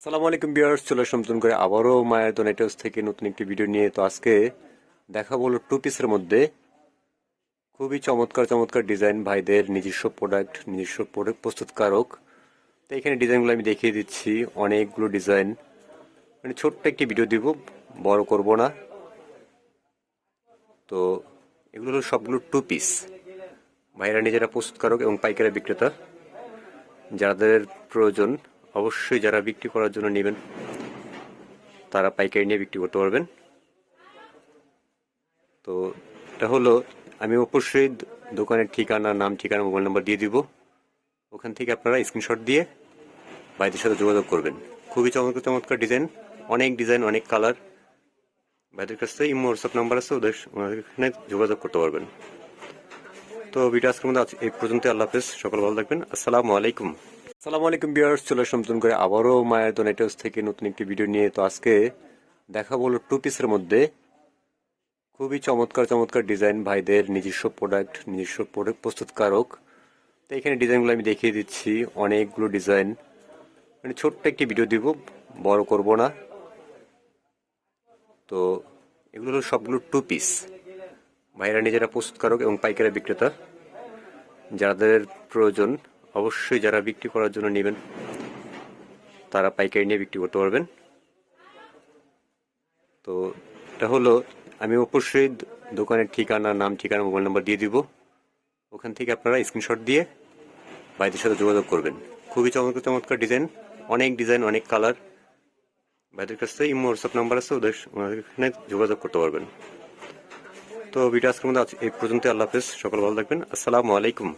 সালামু আলাইকুম ভিউয়ার্স, চলে আসলাম নতুন করে আবারও মায়ের ডোনেটার্স থেকে নতুন একটি ভিডিও নিয়ে। তো আজকে দেখাবো হলো টু পিসের মধ্যে খুবই চমৎকার চমৎকার ডিজাইন, ভাইদের নিজস্ব প্রোডাক্ট, নিজস্ব প্রোডাক্ট প্রস্তুতকারক। তো এখানে ডিজাইনগুলো আমি দেখিয়ে দিচ্ছি, অনেকগুলো ডিজাইন, মানে ছোট্ট একটি ভিডিও দিব, বড় করব না। তো এগুলো হলো সবগুলো টু পিস, ভাইরা নিজেরা প্রস্তুতকারক এবং পাইকারি বিক্রেতা। যাদের প্রয়োজন অবশ্যই যারা বিক্রি করার জন্য নেবেন তারা পাইকারি নিয়ে বিক্রি করতে পারবেন। তো এটা হলো, আমি অবশ্যই দোকানের ঠিকানা, নাম, ঠিকানা, মোবাইল নাম্বার দিয়ে দিব। ওখান থেকে আপনারা স্ক্রিনশট দিয়ে ভাইদের সাথে যোগাযোগ করবেন। খুবই চমৎকার চমৎকার ডিজাইন, অনেক ডিজাইন, অনেক কালার। ভাইদের কাছ থেকে ইমো হোয়াটসঅ্যাপ নাম্বার আছে, ওদের এখানে যোগাযোগ করতে পারবেন। তো ভিডিও আজকের মধ্যে এই পর্যন্ত। আল্লাহ হাফেজ, সকল ভালো থাকবেন। আসসালামু আলাইকুম। আসসালামু আলাইকুম ভিউয়ার্স, চলে আসলাম নতুন করে আবারও মায়ের ডোনেটার্স থেকে নতুন একটি ভিডিও নিয়ে। তো আজকে দেখাবো হলো টু পিসের মধ্যে খুবই চমৎকার চমৎকার ডিজাইন, ভাইদের নিজস্ব প্রোডাক্ট, নিজস্ব প্রোডাক্ট প্রস্তুতকারক। তো এখানে ডিজাইনগুলো আমি দেখিয়ে দিচ্ছি, অনেকগুলো ডিজাইন, মানে ছোট্ট একটি ভিডিও দিব, বড় করব না। তো এগুলো হলো সবগুলো টু পিস, ভাইরা নিজেরা প্রস্তুতকারক এবং পাইকারি বিক্রেতা। যাদের প্রয়োজন অবশ্যই যারা বিক্রি করার জন্য নেবেন তারা পাইকারি নিয়ে বিক্রি করতে পারবেন। তো এটা হলো, আমি অবশ্যই দোকানের ঠিকানা, নাম, ঠিকানা, মোবাইল নাম্বার দিয়ে দিব। ওখান থেকে আপনারা স্ক্রিনশট দিয়ে ভাইদের সাথে যোগাযোগ করবেন। খুবই চমৎকার চমৎকার ডিজাইন, অনেক ডিজাইন, অনেক কালার। ভাইদের কাছ থেকে ইমো হোয়াটসঅ্যাপ নাম্বার আছে, ওদের এখানে যোগাযোগ করতে পারবেন। তো ভিডিও আজকের মধ্যে এই পর্যন্ত। আল্লাহ হাফেজ, সকল ভালো থাকবেন। আসসালামু আলাইকুম।